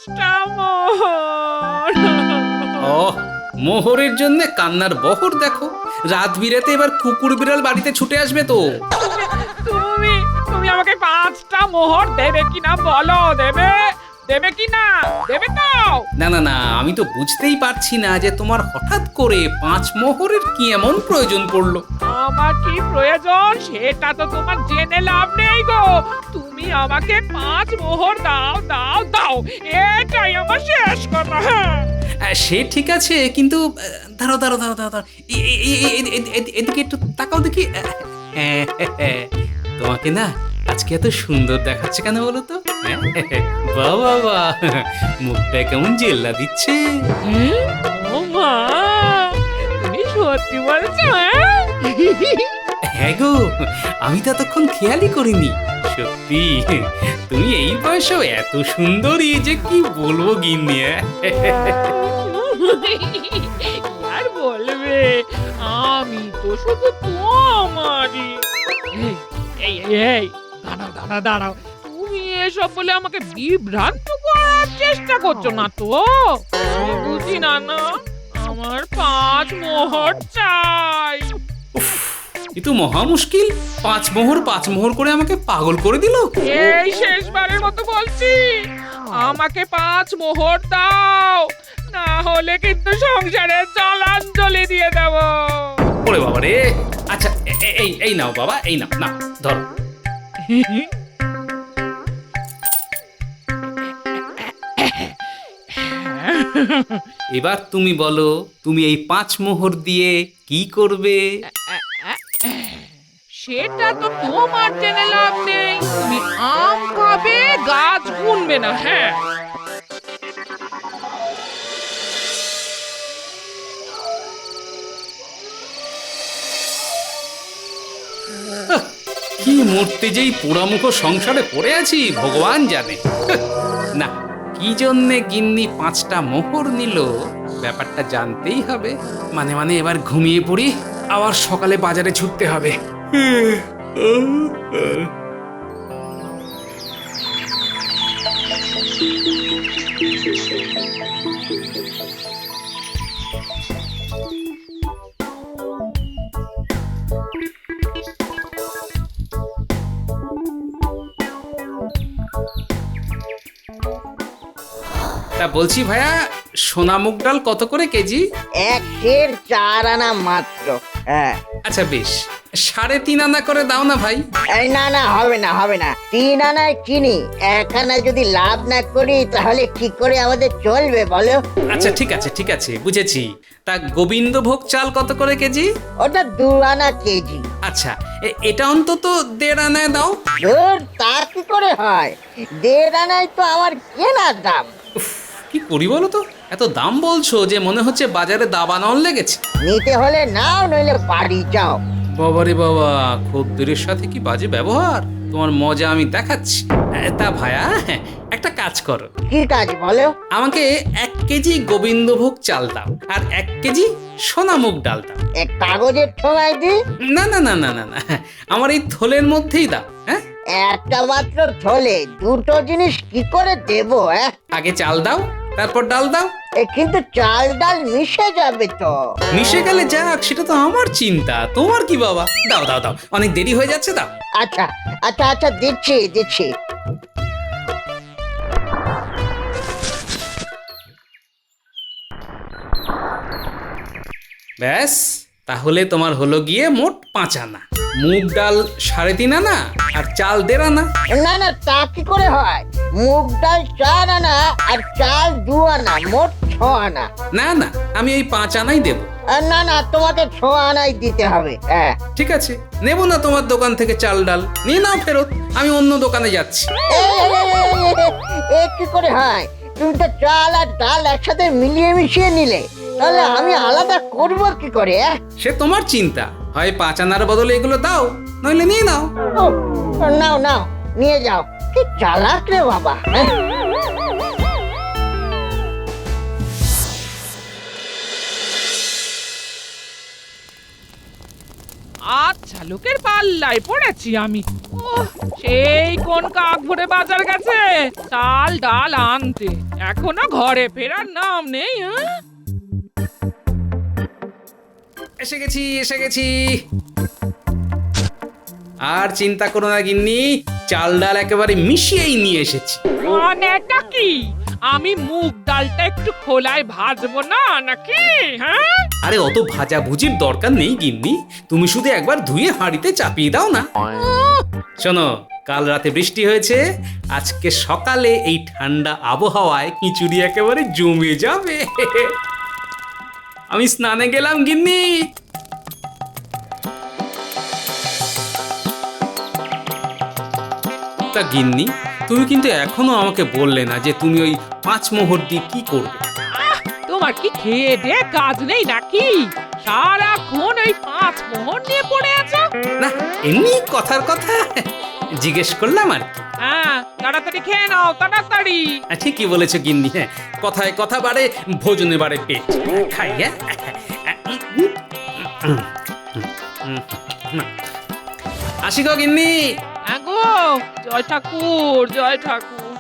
5টা মোহর। ও, মোহরের জন্য কান্নার বহর দেখো। রাত বিরেতে এবার কুকুর বিড়াল বাড়িতে ছুটে আসবে তো। তুমি তুমি আমাকে 5টা মোহর দেবে কিনা বলো, দেবে দেবে কিনা, দেবে তো? না না না, আমি তো বুঝতেই পারছি না যে তোমার হঠাৎ করে 5 মোহরের কি এমন প্রয়োজন পড়লো। আমার কি প্রয়োজন সেটা তো তোমার জেনে লাভ নেই গো। তুমি আমাকে 5 মোহর দাও দাও দাও, এটাই আমার শেষ কথা। হ্যাঁ, সে ঠিক আছে, কিন্তু দাঁড়াও দাঁড়াও দাঁড়াও দাঁড়াও, এদিকে একটু তাকাও দেখি। তোমাকে না আজকে এত সুন্দর দেখাচ্ছে কেন বলো তো? বাহ বাহ বাহ, মুখটা কেমন জেল্লা দিচ্ছে। ও মা, তুমি সত্যি বলছো? হ্যাঁ? হ্যাঁ গো, আমি তো এতক্ষণ খেয়ালই করিনি। সত্যি তুমি এই বয়সেও এত সুন্দরী যে কি বলবো গিন্নি। কি আর বলবে, আমি তো শুধু তোমারই। এই এই এই, দাঁড়াও দাঁড়াও দাঁড়াও, তুমি এসব বলে আমাকে বিভ্রান্ত করার চেষ্টা করছো না তো? আমি বুঝি না না, আমার 5 মোহর চাই। এ তো মহা মুশকিল, 5 মোহর করে আমাকে পাগল করে দিল। এই শেষবারের মতো বলছি, আমাকে 5 মোহর দাও, না হলে কিন্তু সংসারে জলাঞ্জলি দিয়ে দেব। ওরে বাবা রে। আচ্ছা এই নাও বাবা, এই নাও, নাও ধরো। এবার তুমি বলো, তুমি এই 5 মোহর দিয়ে কি করবে? সেটা তো তোমার জেনে লাভ নেই। তুমি আম খাবে, গাছ গুনবে না। হ্যাঁ, কি মরতে যেই পোড়ামুখ সংসারে পড়ে আছি ভগবান জানে। না, কি জন্যে গিন্নি 5টা মোহর নিল ব্যাপারটা জানতেই হবে। মানে এবার ঘুমিয়ে পড়ি, আবার সকালে বাজারে ছুটতে হবে। তা বলছি ভাইয়া, সোনা মুগ ডাল কত করে কেজি? 1.4 আনা মাত্র। হ্যাঁ, আচ্ছা বেশ, 3.5 আনা করে দাও না ভাই। এই না না, হবে না হবে না, 3 আনায় চিনি 1 আনা যদি লাভ না করি তাহলে কি করে আমাদের চলবে বলো? আচ্ছা ঠিক আছে বুঝেছি। তা গোবিন্দভোগ চাল কত করে কেজি? ওটা 2 আনা কেজি। আচ্ছা, এটা অন্তত 1.5 আনায় দাও। ধুর, তা কি করে হয়? 1.5 আনায় তো আমার কেনার দাম। উফ, কি করি বলো তো, এত দাম বলছো যে মনে হচ্ছে বাজারে দাবানল লেগেছে। নিতে হলে নাও, নইলে বাড়ি যাও। বাবারে বাবা, খদ্দেরের সাথে কি বাজে ব্যবহার, তোমার মজা আমি দেখাচ্ছি। তা ভাইয়া, একটা কাজ করো, কি কাজ বলো? আমাকে 1 কেজি গোবিন্দভোগ চাল দাও আর 1 কেজি সোনা মুগ ডাল দাও। এক কাগজের ঠোঙায় দি। না না না না না না, আমার এই থলের মধ্যেই দাও। হ্যাঁ, একটা মাত্র থলে দুটো জিনিস কি করে দেবো? আগে চাল দাও, তারপর ডাল দাও। কিন্তু চাল ডাল মিশে যাবে তো। মিশে গেলে যাক, সেটা তো আমার চিন্তা, তোমার কি বাবা। দাও দাও দাও, অনেক দেরি হয়ে যাচ্ছে, দাও। আচ্ছা আচ্ছা আচ্ছা, দিচ্ছি দিচ্ছি। ব্যাস, তাহলে তোমার হলো গিয়ে মোট 5 আনা। মুগ ডাল 3.5 আনা আর চাল 1.5 আনা। না না, তা কি করে হয়? মুগ ডাল 4 আনা আর চাল 2 আনা, মোট 6 আনা। না না, আমি ওই 5 আনাই দেব। না না, তোমাকে 6 আনাই দিতে হবে। হ্যাঁ, ঠিক আছে, নেব না তোমার দোকান থেকে চাল ডাল, নিয়ে নাও ফেরত, আমি অন্য দোকানে যাচ্ছি। এ কি করে হয়? তুমি তো চাল আর ডাল একসাথে মিলিয়ে মিশিয়ে নিলে, তাহলে আমি আলাদা করব কি করে? সে তোমার চিন্তা, হয় 5 আনার বদলে এগুলো দাও, নইলে নিয়ে নাও। নাও নাও, নিয়ে যাও। কি চালাক রে বাবা। আচ্ছা কালোকের পাল্লায় পড়েছি আমি। সেই কোন কাক ভরে বাজার গেছে চাল ডাল আনতে, এখনো ঘরে ফেরার নাম নেই। এসে গেছি এসে গেছি। আর চিন্তা করো না গিন্নি, চাল ডাল একেবারে মিশিয়েই নিয়ে এসেছি। মানেটা কি? আমি মুগ ডালটা একটু খোলায় ভাজবো না নাকি? হ্যাঁ, আরে অত ভাজা ভুজির দরকার নেই গিন্নি, তুমি শুধু একবার ধুয়ে হাঁড়িতে চাপিয়ে দাও না। শোনো, কাল রাতে বৃষ্টি হয়েছে, আজকে সকালে এই ঠান্ডা আবহাওয়ায় খিচুড়ি একেবারে জমে যাবে। আমি স্নানে গেলাম গিন্নি। তা গিন্নি, তুমি কিন্তু এখনো আমাকে বললে না যে তুমি ওই 5 মোহর দিয়ে কি করবে। তোমার কি খেয়ে দে কাজ নেই নাকি? সারাক্ষণ ওই 5 মোহর নিয়ে পড়ে আছো। না, এমনি কথার কথা জিজ্ঞেস করলাম আর কি। হ্যাঁ, তাড়াতাড়ি খেয়ে নাও, তাড়াতাড়ি। ঠিকই বলেছো গিন্নি, হ্যাঁ কথায় কথা বাড়ে, ভোজনে বাড়ে পেট। খাই হ্যাঁ। আসি গো গিন্নি। আগো, জয় ঠাকুর, জয় ঠাকুর।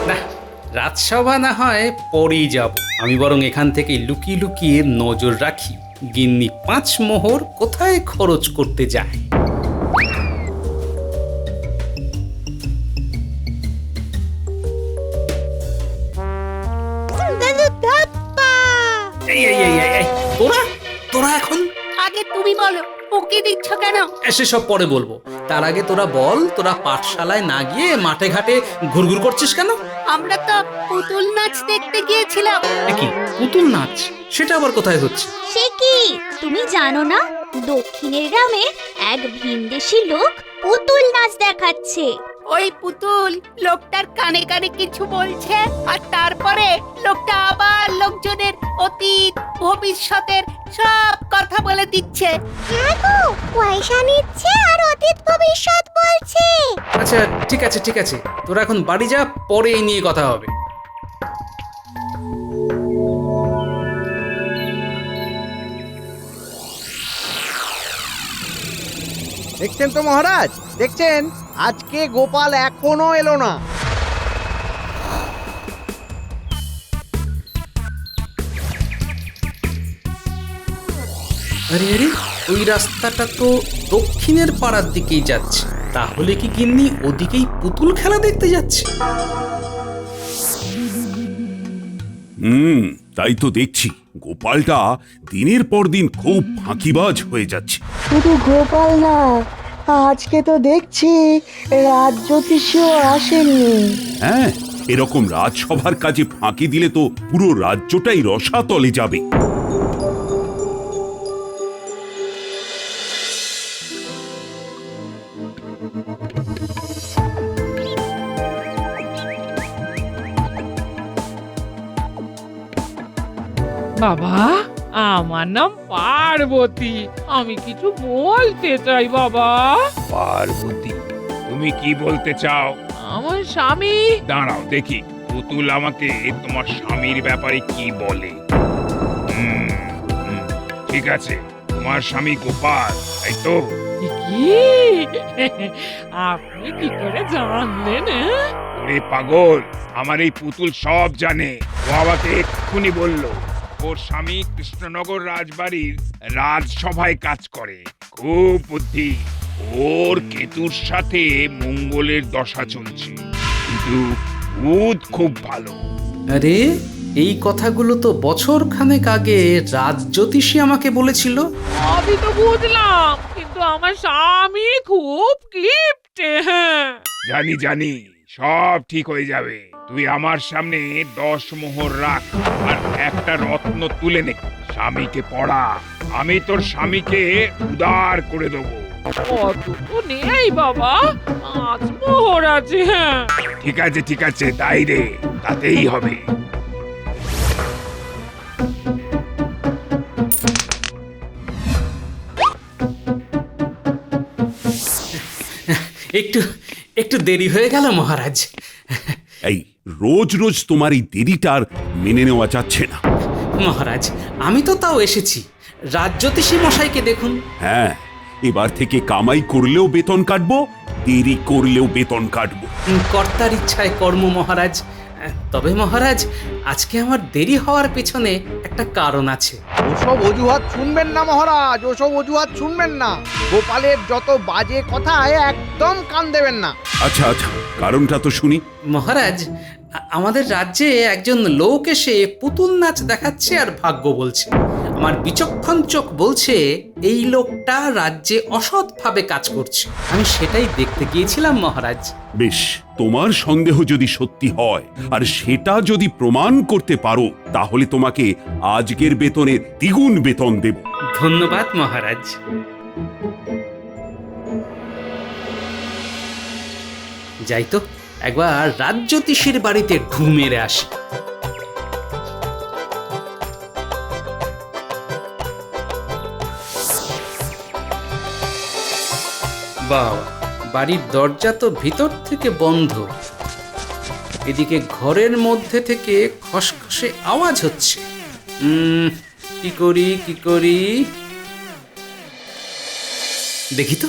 না, রাজসভা না হয় পরেই যাব, আমি বরং এখান থেকে লুকিয়ে লুকিয়ে নজর রাখি গিন্নি 5 মোহর কোথায় খরচ করতে যায়। এই এই এই এই, এই, তোরা তোরা এখন আগে তুমি বলো, ওকে দিচ্ছ কেন? এসে সব পরে বলবো, তার আগে তোরা বল, তোরা পাঠশালায় না গিয়ে মাঠে ঘাটে ঘুরঘুর করছিস কেন? আমরা তো পুতুল নাচ দেখতে গিয়েছিলাম। কি পুতুল নাচ? সেটা আবার কোথায় হচ্ছে? সে কি তুমি জানো না? দক্ষিণের গ্রামে এক ভিনদেশী লোক পুতুল নাচ দেখাচ্ছে। ওই পুতুল লোকটার কানে কানে কিছু বলছে, আর তারপরে লোকটা আবার লোকজনের অতীত ভবিষ্যতের সব কথা বলে দিচ্ছে। হ্যাঁ গো, পয়সা নিচ্ছে আর অতীত ভবিষ্যৎ বলছে। আচ্ছা ঠিক আছে ঠিক আছে, তোরা এখন বাড়ি যা, পরে এই নিয়ে কথা হবে। দেখছেন তো মহারাজ, দেখছেন আজকে গোপাল এখনো এলো না। আরে আরে, ওই রাস্তাটা তো দক্ষিণের পাড়ার দিকেই যাচ্ছে, তাহলে কি গিন্নি ওদিকেই পুতুল খেলা দেখতে যাচ্ছে? তাই তো দেখছি গোপালটা দিনের পর দিন খুব ফাঁকিবাজ হয়ে যাচ্ছে। শুধু গোপাল না, আজকে তো দেখছি রাজ্যোতিষীও আসেননি। হ্যাঁ, এরকম রাজসভার কাজে ফাঁকি দিলে তো পুরো রাজ্যটাই রসাতলে যাবে। বাবা, আমার নাম পার্বতী, আমি কিছু বলতে চাই বাবা। পার্বতী, তুমি কি বলতে চাও? আমার স্বামী। দাঁড়াও দেখি পুতুল আমাকে তোমার স্বামীর ব্যাপারে কি বলে। ঠিক আছে, তোমার স্বামী গোপাল, তাই তো? কি? আপনি কি করে জানলেন? ওরে পাগল, আমার এই পুতুল সব জানে। ও আমাকে এক্ষুনি বলল ওর স্বামী কৃষ্ণনগর রাজবাড়ির রাজসভায় কাজ করে, খুব বুদ্ধি। ওর কেতুর সাথে মঙ্গলের দশা চলছে, কিন্তু বুধ খুব ভালো। আরে এই কথাগুলো তো বছর খানেক আগে রাজজ্যোতিষী আমাকে বলেছিল। আমি তো বুঝলাম, কিন্তু আমার স্বামী খুব কিপটে। হ্যাঁ, জানি জানি, সব ঠিক হয়ে যাবে। তুই আমার সামনে 10 মোহর রাখ আর একটা রত্ন তুলে নে, স্বামীকে পড়া। আমি তোর স্বামীকে উদার করে দেবো। অত তো নেই বাবা, 5 মোহর আছে। হ্যাঁ, ঠিক আছে তাই রে, তাতেই হবে। একটু একটু দেরি হয়ে গেল মহারাজ। এই রোজ রোজ তোমার এই দেরিটার মেনে নেওয়া যাচ্ছে না। মহারাজ, আমি তো তাও এসেছি, রাজ্যোতিষী মশাইকে দেখুন। হ্যাঁ, এবার থেকে কামাই করলেও বেতন কাটবো, দেরি করলেও বেতন কাটবো। কর্তার ইচ্ছায় কর্ম মহারাজ। তবে মহারাজ, আজকে আমার দেরি হওয়ার পেছনে একটা কারণ আছে। ওসব অজুহাত শুনবেন না মহারাজ, ওসব অজুহাত শুনবেন না। গোপালের যত বাজে কথায় একদম কান দেবেন না। আচ্ছা আচ্ছা, কারণটা তো শুনি। মহারাজ, আমাদের রাজ্যে একজন লোক এসে পুতুল নাচ দেখাচ্ছে আর ভাগ্য বলছে। আমার বিচক্ষণ চোখ বলছে এই লোকটা রাজ্যে অসৎভাবে কাজ করছে। আমি সেটাই দেখতে গিয়েছিলাম মহারাজ। বেশ, তোমার সন্দেহ যদি সত্যি হয় আর সেটা যদি প্রমাণ করতে পারো, তাহলে তোমাকে আজকের বেতনের দ্বিগুণ বেতন দেব। ধন্যবাদ মহারাজ। যাই তো, একবার রাজ্যোতিষীর বাড়িতে ঢু মেরে আসি। বাবা, বাড়ির দরজা তো ভিতর থেকে বন্ধ। এদিকে ঘরের মধ্যে থেকে খসখসে আওয়াজ হচ্ছে। কি করি দেখি তো।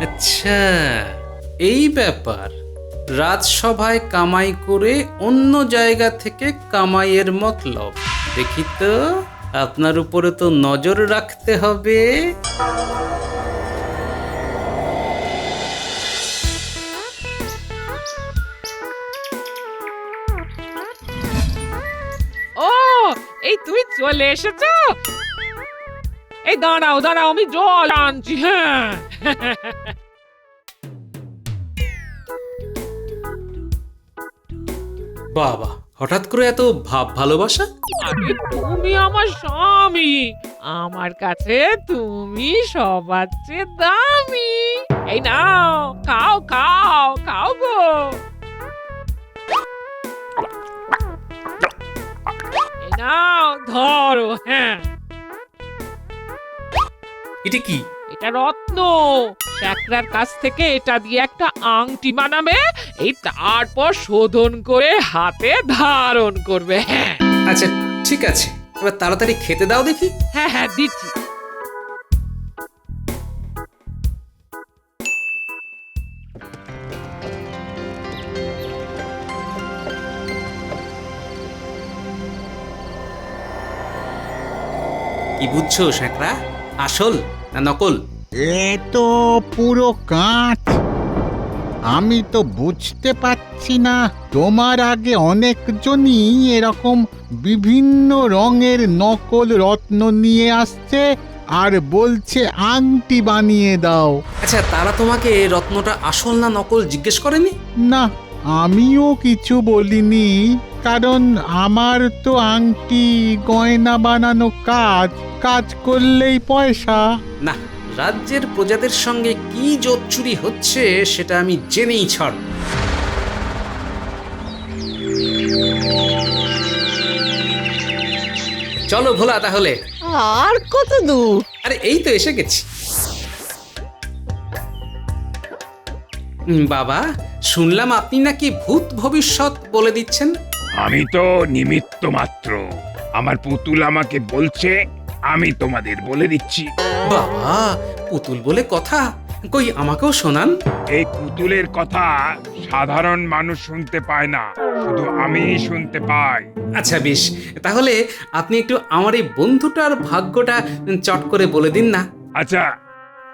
আচ্ছা, এই ব্যাপার। রাজসভায় কামাই করে অন্য জায়গা থেকে কামাইয়ের মতলব। দেখি তো, আপনার উপরে তো নজর রাখতে হবে। ও, এই তুমি চলে এসেছো? এই দাঁড়াও দাঁড়াও, আমি জল আনছি। হ্যাঁ, বাবা, হঠাৎ করে এত ভাব ভালোবাসা? আরে তুমি আমার স্বামী, আমার কাছে তুমি সবার চেয়ে দামি। এই নাও, খাও খাও খাও গো। এই নাও, ধরো। হ্যাঁ, এটা কি? এটা রত্ন। শ্যাকরার কাছ থেকে এটা দিয়ে একটা আংটি বানাবে, এই তারপর শোধন করে হাতে ধারণ করবে। হ্যাঁ আচ্ছা ঠিক আছে, এবার তাড়াতাড়ি খেতে দাও দেখি। হ্যাঁ হ্যাঁ, দিচ্ছি। কি বুঝছো শ্যাকরা, আসল না নকল? এ তো পুরো কাঁচ। আমি তো বুঝতে পারছি না। তোমার আগে অনেকজনই এরকম বিভিন্ন রঙের নকল রত্ন নিয়ে আসছে আর বলছে আংটি বানিয়ে দাও। আচ্ছা, তারা তোমাকে রত্নটা আসল না নকল জিজ্ঞেস করেনি? না, আমিও কিছু বলিনি, কারণ আমার তো আংটি গয়না বানানো কাজ, কাজ করলেই পয়সা। না, রাজ্যের প্রজাদের সঙ্গে কি জোচ্চুরি হচ্ছে সেটা আমি জেনেই ছাড়ব। চলো ভোলা তাহলে। আর কত দূর? আরে এই তো এসে গেছি। বাবা, শুনলাম আপনি নাকি ভূত ভবিষ্যৎ বলে দিচ্ছেন। আমি তো নিমিত্ত মাত্র। আমার পুতুল আমাকে বলছে, আমি তোমাদের বলে দিচ্ছি। বাবা, পুতুল বলে কথা, কই আমাকেও শোনান। এই পুতুলের কথা সাধারণ মানুষ শুনতে পায় না, শুধু আমিই শুনতে পাই। আচ্ছা বেশ, তাহলে আপনি একটু আমার এই বন্ধুটার ভাগ্যটা চট করে বলে দিন না। আচ্ছা,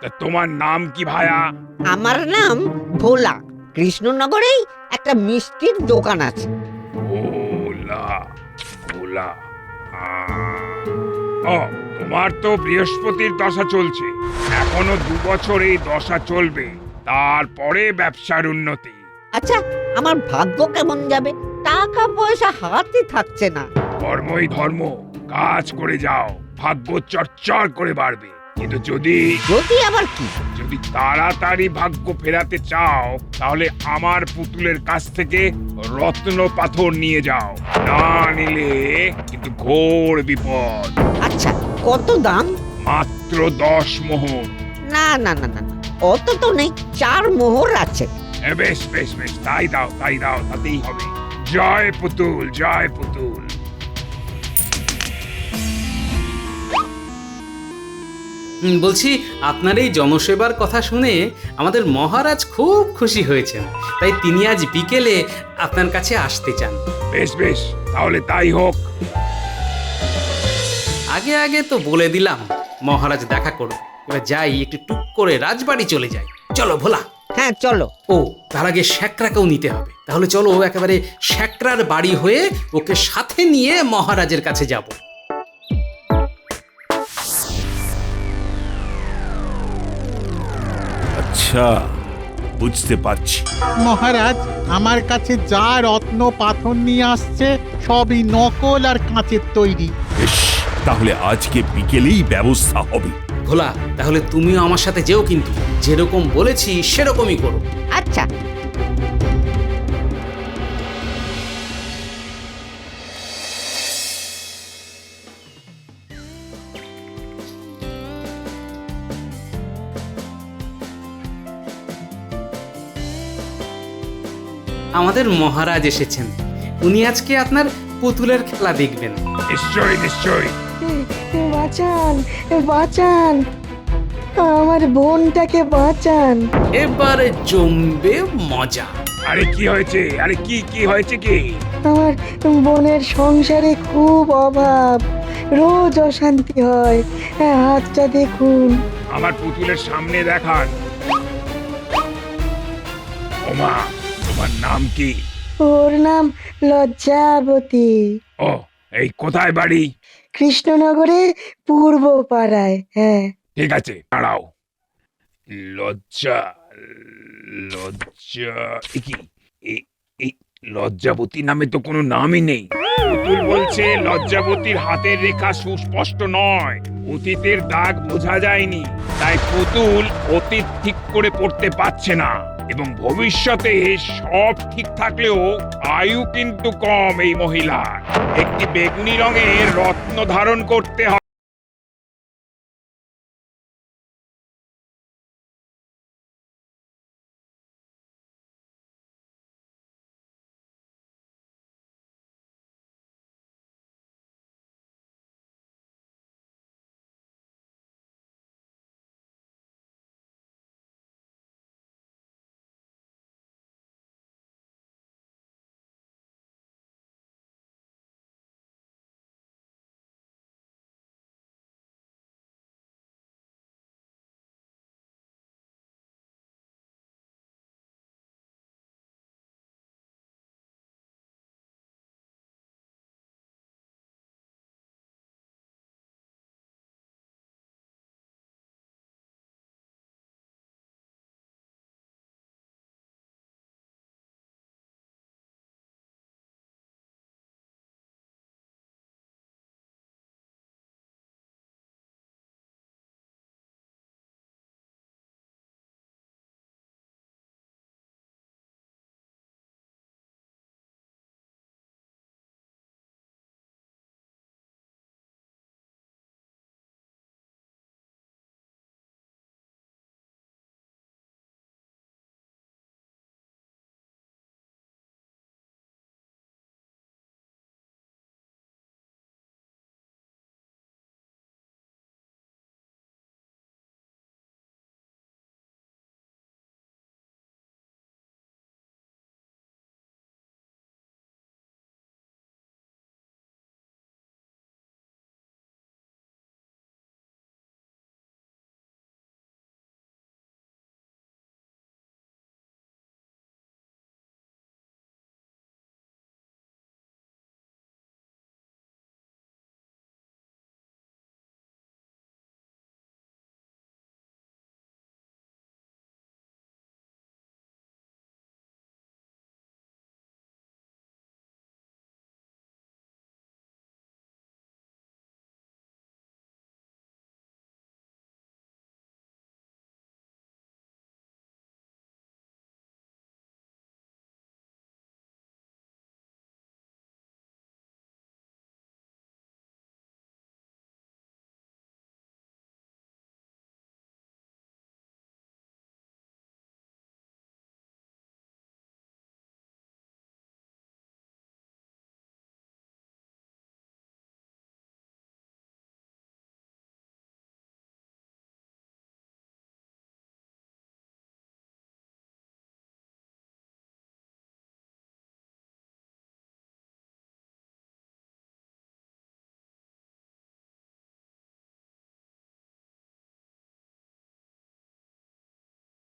তা তোমার নাম কি ভায়া? আমার নাম ভোলা। কৃষ্ণনগরেই একটা মিষ্টির দোকান আছে। ভোলা, ভোলা। ও, তোমার তো বৃহস্পতির দশা চলছে। এখনো 2 বছর এই দশা চলবে, তারপরে ব্যবসার উন্নতি। আচ্ছা, আমার ভাগ্য কেমন যাবে? টাকা পয়সা হাতে থাকছে না। কর্মই ধর্ম, কাজ করে যাও, ভাগ্য চরচর করে বাড়বে। কিন্তু যদি আবার কি? যদি তাড়াতাড়ি ভাগ্য ফেরাতে চাও, তাহলে আমার পুতুলের কাছ থেকে রত্ন পাথর নিয়ে যাও। না নিলে কিন্তু ঘোর বিপদ। আচ্ছা, কত দাম? মাত্র 10 মোহর। না না না না, অত তো নেই, 4 মোহর আছে। বেশ বেশ বেশ, তাই দাও তাই দাও, তাতেই হবে। জয় পুতুল, জয় পুতুল। বলছি, আপনার এই জনসেবার কথা শুনে আমাদের মহারাজ খুব খুশি হয়েছেন, তাই তিনি আজ বিকেলে আপনার কাছে আসতে চান। বেশ বেশ, তাহলে তাই হোক। আগে আগে তো বলে দিলাম মহারাজ দেখা করবে। এবার যাই, একটু টুক করে রাজবাড়ি চলে যাই। চলো ভোলা। হ্যাঁ চলো। ও, তার আগে শ্যাকরাকেও নিতে হবে। তাহলে চলো একেবারে শ্যাকরার বাড়ি হয়ে ওকে সাথে নিয়ে মহারাজের কাছে যাব। আচ্ছা, বুঝতে পারছি। মহারাজ, আমার কাছে যা রত্ন পাথর নিয়ে আসছে সবই নকল আর কাঁচের তৈরি। বেশ, তাহলে আজকে বিকেলেই ব্যবস্থা হবে। ভোলা, তাহলে তুমিও আমার সাথে যেও, কিন্তু যেরকম বলেছি সেরকমই করো। আচ্ছা। আমাদের মহারাজ এসেছেন। উনি আজকে আপনার পুতুলের খেলা দেখবেন। নিশ্চয়ই নিশ্চয়ই। বাঁচান, বাঁচান, আমার বোনটাকে বাঁচান। এবারে জমবে মজা। আরে কি হয়েছে? আরে কি কি হয়েছে কি? আমার বোনের সংসারে খুব অভাব, রোজ অশান্তি হয়। হাতটা দেখুন। আমার পুতুলের সামনে দেখান। ওমা, তোমার নাম কি? ওর নাম লজ্জাবতী। ও, এই কোথায় বাড়ি? কৃষ্ণনগরে পূর্ব পাড়ায়। হ্যাঁ। ঠিক আছে, দাঁড়াও। লজ্জা, লজ্জা, এ কি? এই লজ্জাবতী নামে তো কোনো নামই নেই। পুতুল বলছে লজ্জাবতীর হাতের রেখা সুস্পষ্ট নয়, অতীতের দাগ বোঝা যায়নি, তাই পুতুল অতীত ঠিক করে পড়তে পারছে না, এবং ভবিষ্যতে সব ঠিক থাকলেও আয়ু কিন্তু কম এই মহিলার। একটি বেগুনি রঙের রত্ন ধারণ করতে হবে।